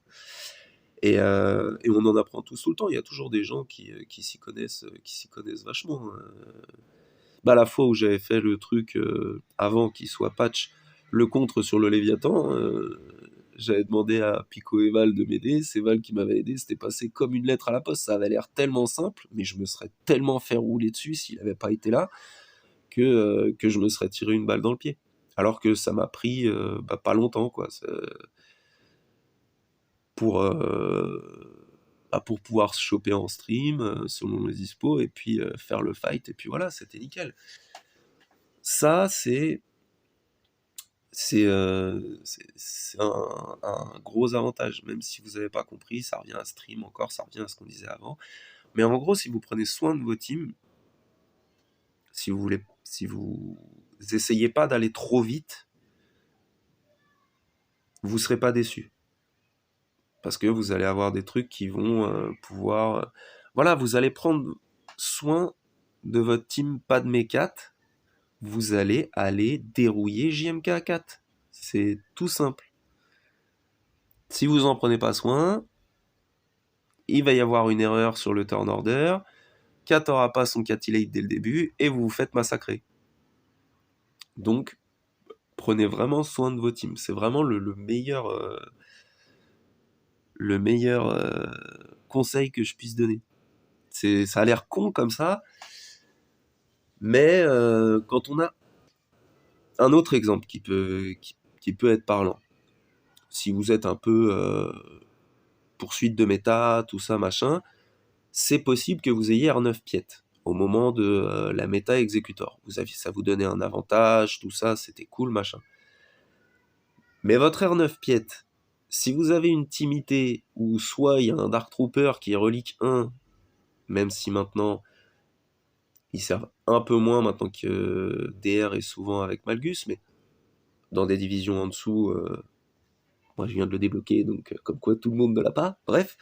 Et on en apprend tous tout le temps. Il y a toujours des gens qui s'y connaissent vachement. Hein. Bah la fois où j'avais fait le truc avant qu'il soit patch, le contre sur le Léviathan, j'avais demandé à Pico et Val de m'aider, c'est Val qui m'avait aidé, c'était passé comme une lettre à la poste, ça avait l'air tellement simple, mais je me serais tellement fait rouler dessus s'il n'avait pas été là, que je me serais tiré une balle dans le pied. Alors que ça m'a pris bah, pas longtemps, quoi. Pour pour pouvoir se choper en stream, selon les dispos, et puis faire le fight, et puis voilà, c'était nickel. Ça, c'est un gros avantage, même si vous n'avez pas compris, ça revient à stream encore, ça revient à ce qu'on disait avant. Mais en gros, si vous prenez soin de vos teams, si vous essayez pas d'aller trop vite, vous serez pas déçus. Parce que vous allez avoir des trucs qui vont pouvoir... voilà, vous allez prendre soin de votre team, pas de mes 4, vous allez aller dérouiller JMK 4. C'est tout simple. Si vous en prenez pas soin, il va y avoir une erreur sur le turn order, Kat n'aura pas son Catilate dès le début, et vous vous faites massacrer. Donc, prenez vraiment soin de vos teams. C'est vraiment le meilleur, conseil que je puisse donner. Ça a l'air con comme ça, mais quand on a un autre exemple qui peut être parlant, si vous êtes un peu poursuite de méta, tout ça, machin, c'est possible que vous ayez R9 piète au moment de la méta exécutor. Ça vous donnait un avantage, tout ça, c'était cool, machin. Mais votre R9 piète, si vous avez une timité où soit il y a un Dark Trooper qui est relique 1, même si maintenant ils servent un peu moins maintenant que DR est souvent avec Malgus, mais dans des divisions en dessous, moi je viens de le débloquer, donc comme quoi tout le monde ne l'a pas, bref,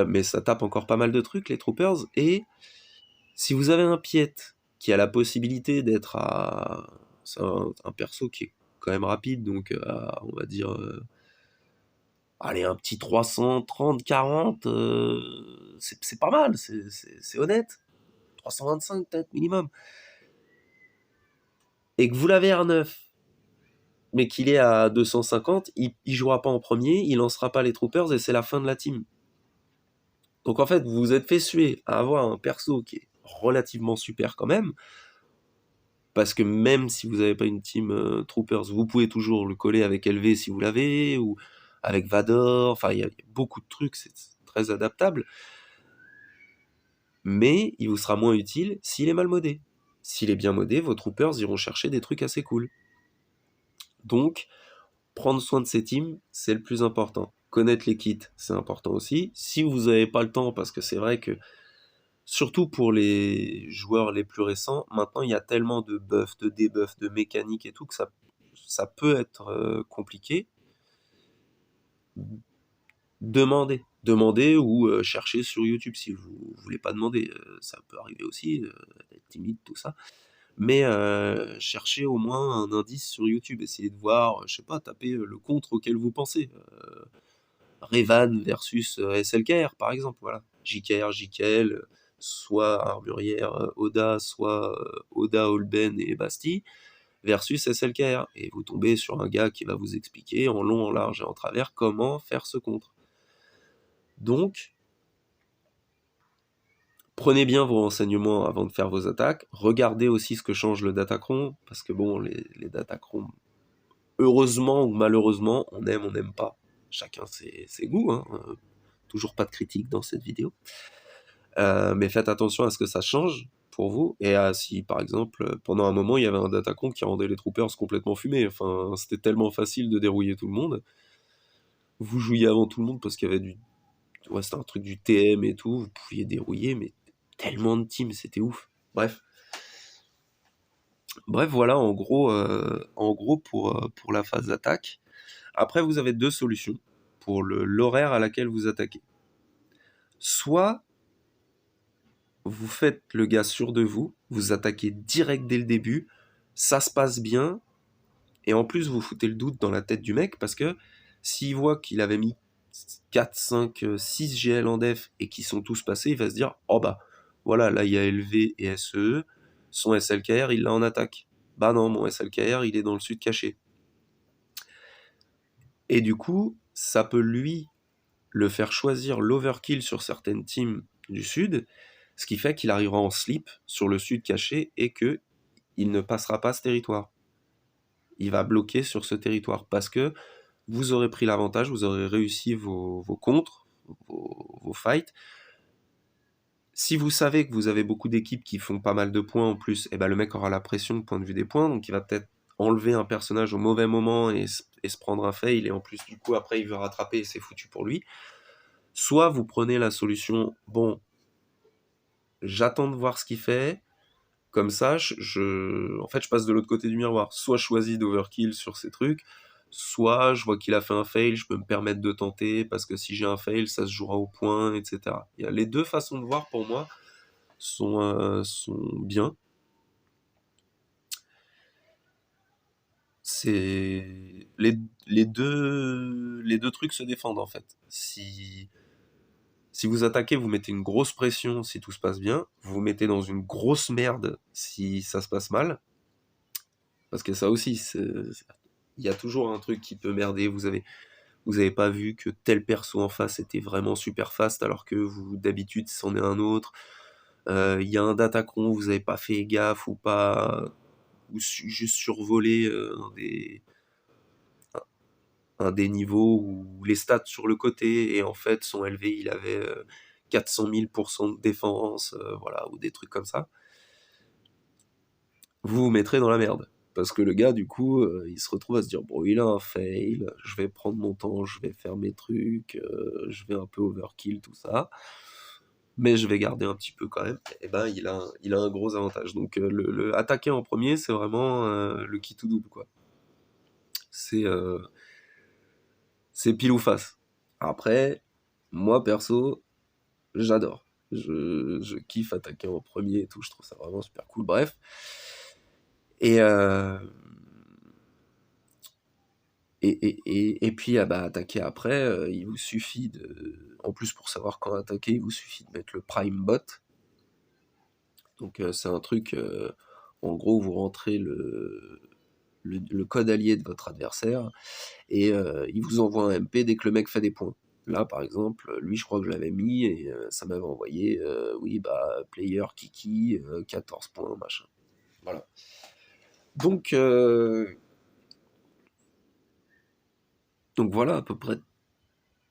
mais ça tape encore pas mal de trucs les Troopers, et si vous avez un piète qui a la possibilité d'être à... c'est un perso qui est quand même rapide, donc on va dire... allez, un petit 330, 40, c'est pas mal, c'est honnête. 325 peut-être minimum. Et que vous l'avez R9, mais qu'il est à 250, il jouera pas en premier, il lancera pas les troopers, et c'est la fin de la team. Donc en fait, vous vous êtes fait suer à avoir un perso qui est relativement super quand même, parce que même si vous n'avez pas une team troopers, vous pouvez toujours le coller avec LV si vous l'avez, ou avec Vador, enfin il y a beaucoup de trucs, c'est très adaptable. Mais il vous sera moins utile s'il est mal modé. S'il est bien modé, vos troopers iront chercher des trucs assez cool. Donc, prendre soin de ces teams, c'est le plus important. Connaître les kits, c'est important aussi. Si vous n'avez pas le temps, parce que c'est vrai que, surtout pour les joueurs les plus récents, maintenant il y a tellement de buffs, de debuffs, de mécaniques et tout, que ça peut être compliqué. Demandez ou cherchez sur YouTube si vous voulez pas demander. Ça peut arriver aussi, d'être timide, tout ça. Mais cherchez au moins un indice sur YouTube, essayez de voir, je sais pas, tapez le contre auquel vous pensez. Revan versus SLKR par exemple, voilà. JKR, JKL, soit Armurière Oda, soit Oda, Holben et Basti, versus SLKR. Et vous tombez sur un gars qui va vous expliquer en long, en large et en travers comment faire ce contre. Donc, prenez bien vos renseignements avant de faire vos attaques. Regardez aussi ce que change le Datacron, parce que bon, les Datacrons, heureusement ou malheureusement, on aime, on n'aime pas. Chacun ses goûts, hein. Toujours pas de critique dans cette vidéo. Mais faites attention à ce que ça change pour vous, et si par exemple, pendant un moment, il y avait un Datacron qui rendait les troopers complètement fumés. Enfin, c'était tellement facile de dérouiller tout le monde. Vous jouiez avant tout le monde parce qu'il y avait c'était un truc du TM et tout, vous pouviez dérouiller, mais tellement de teams, c'était ouf. Bref, voilà, en gros pour la phase d'attaque. Après, vous avez deux solutions pour l'horaire à laquelle vous attaquez. Soit vous faites le gars sûr de vous, vous attaquez direct dès le début, ça se passe bien, et en plus vous foutez le doute dans la tête du mec, parce que s'il voit qu'il avait mis 4, 5, 6 GL en def et qu'ils sont tous passés, il va se dire « Oh bah, voilà, là il y a LV et SE, son SLKR il l'a en attaque. Bah non, mon SLKR il est dans le sud caché. » Et du coup, ça peut lui le faire choisir l'overkill sur certaines teams du sud, ce qui fait qu'il arrivera en slip sur le sud caché et que il ne passera pas ce territoire. Il va bloquer sur ce territoire parce que vous aurez pris l'avantage, vous aurez réussi vos contres, vos fights. Si vous savez que vous avez beaucoup d'équipes qui font pas mal de points en plus, et ben le mec aura la pression du point de vue des points, donc il va peut-être enlever un personnage au mauvais moment et se prendre un fail, et en plus du coup après il veut rattraper et c'est foutu pour lui. Soit vous prenez la solution, bon, j'attends de voir ce qu'il fait, comme ça en fait je passe de l'autre côté du miroir. Soit je choisis d'overkill sur ces trucs, soit je vois qu'il a fait un fail, je peux me permettre de tenter, parce que si j'ai un fail, ça se jouera au point, etc. Il y a les deux façons de voir pour moi sont bien. C'est les deux trucs se défendent en fait. Si vous attaquez, vous mettez une grosse pression si tout se passe bien, vous vous mettez dans une grosse merde si ça se passe mal, parce que ça aussi, il y a toujours un truc qui peut merder. Vous avez pas vu que tel perso en face était vraiment super fast alors que vous d'habitude c'en est un autre. Il y a un datacron, vous avez pas fait gaffe ou pas, ou juste survolé un des niveaux où les stats sur le côté et en fait son LV il avait 400 000% de défense, voilà, ou des trucs comme ça. Vous vous mettrez dans la merde. Parce que le gars, du coup, il se retrouve à se dire, bon, il a un fail, je vais prendre mon temps, je vais faire mes trucs, je vais un peu overkill, tout ça, mais je vais garder un petit peu quand même. Et ben, il a un gros avantage. Donc, le attaquer en premier, c'est vraiment le qui tout double, quoi. C'est, euh, c'est pile ou face. Après, moi, perso, j'adore. Je kiffe attaquer en premier et tout, je trouve ça vraiment super cool. Bref. Et, et puis attaquer après, il vous suffit de. En plus, pour savoir quand attaquer, il vous suffit de mettre le Prime Bot. Donc, c'est un truc. En gros, vous rentrez le code allié de votre adversaire et il vous envoie un MP dès que le mec fait des points. Là, par exemple, lui, je crois que je l'avais mis et ça m'avait envoyé, oui, player Kiki, 14 points, machin. Voilà. Donc, voilà à peu près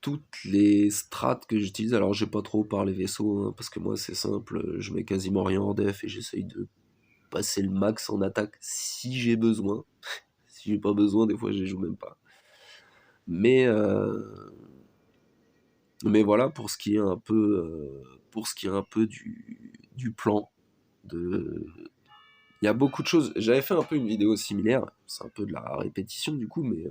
toutes les strats que j'utilise. Alors, j'ai pas trop parlé vaisseau, hein, parce que moi, c'est simple, je mets quasiment rien en def et j'essaye de passer le max en attaque si j'ai besoin. Si j'ai pas besoin, des fois, je les joue même pas. Mais, voilà, pour ce qui est un peu du plan. Il y a beaucoup de choses. J'avais fait un peu une vidéo similaire. C'est un peu de la répétition du coup, mais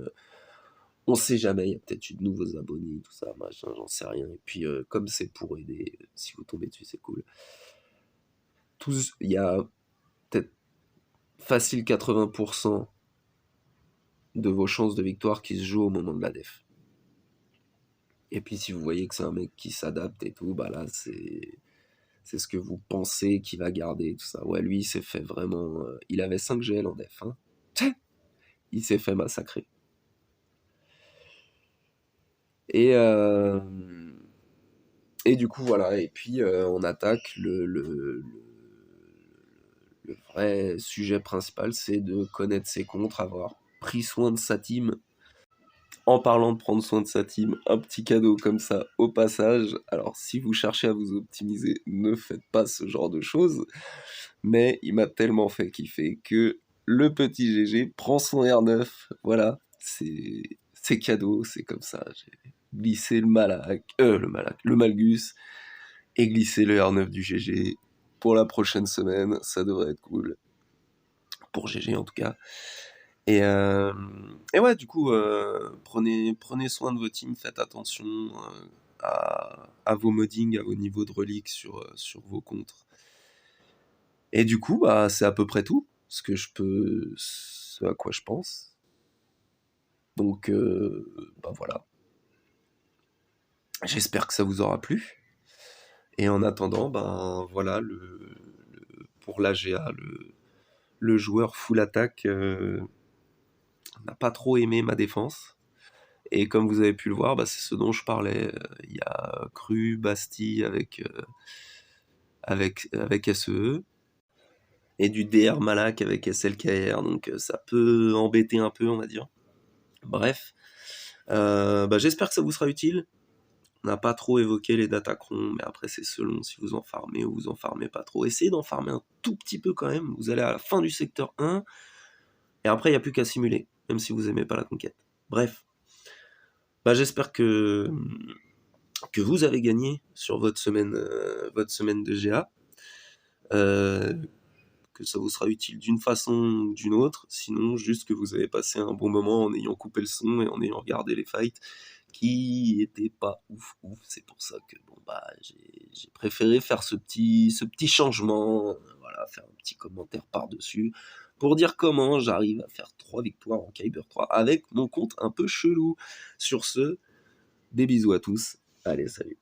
on sait jamais. Il y a peut-être eu de nouveaux abonnés, tout ça, machin, j'en sais rien. Et puis, comme c'est pour aider, si vous tombez dessus, c'est cool. Il y a peut-être facile 80% de vos chances de victoire qui se jouent au moment de la def. Et puis, si vous voyez que c'est un mec qui s'adapte et tout, là, c'est ce que vous pensez qu'il va garder, tout ça. Ouais, lui, il s'est fait vraiment. Il avait 5 GL en def, hein. Il s'est fait massacrer. Et, du coup, voilà. Et puis, on attaque le vrai sujet principal, c'est de connaître ses contres, avoir pris soin de sa team. En parlant de prendre soin de sa team, un petit cadeau comme ça au passage. Alors, si vous cherchez à vous optimiser, ne faites pas ce genre de choses. Mais il m'a tellement fait kiffer que le petit GG prend son R9. Voilà, c'est cadeau, c'est comme ça. J'ai glissé le Malgus et glissé le R9 du GG pour la prochaine semaine. Ça devrait être cool. Pour GG en tout cas. Et ouais, du coup, prenez soin de vos teams, faites attention à vos moddings, à vos niveaux de reliques sur vos contres. Et du coup, c'est à peu près tout ce à quoi je pense. Donc, voilà. J'espère que ça vous aura plu. Et en attendant, voilà, pour l'AGA, le joueur full attaque n'a pas trop aimé ma défense. Et comme vous avez pu le voir, c'est ce dont je parlais. Il y a Cru, Bastille avec SEE, et du DR Malak avec SLKR, donc ça peut embêter un peu, on va dire. Bref, j'espère que ça vous sera utile. On n'a pas trop évoqué les datacrons, mais après c'est selon si vous en farmez ou vous en farmez pas trop. Essayez d'en farmer un tout petit peu quand même, vous allez à la fin du secteur 1, et après il n'y a plus qu'à simuler, même si vous aimez pas la conquête. Bref, bah, j'espère que vous avez gagné sur votre semaine de GA, euh, que ça vous sera utile d'une façon ou d'une autre, sinon juste que vous avez passé un bon moment en ayant coupé le son et en ayant regardé les fights qui étaient pas ouf ouf. C'est pour ça que bon bah j'ai préféré faire ce petit changement, voilà, faire un petit commentaire par-dessus pour dire comment j'arrive à faire 3 victoires en Kyber 3 avec mon compte un peu chelou. Sur ce, des bisous à tous. Allez, salut.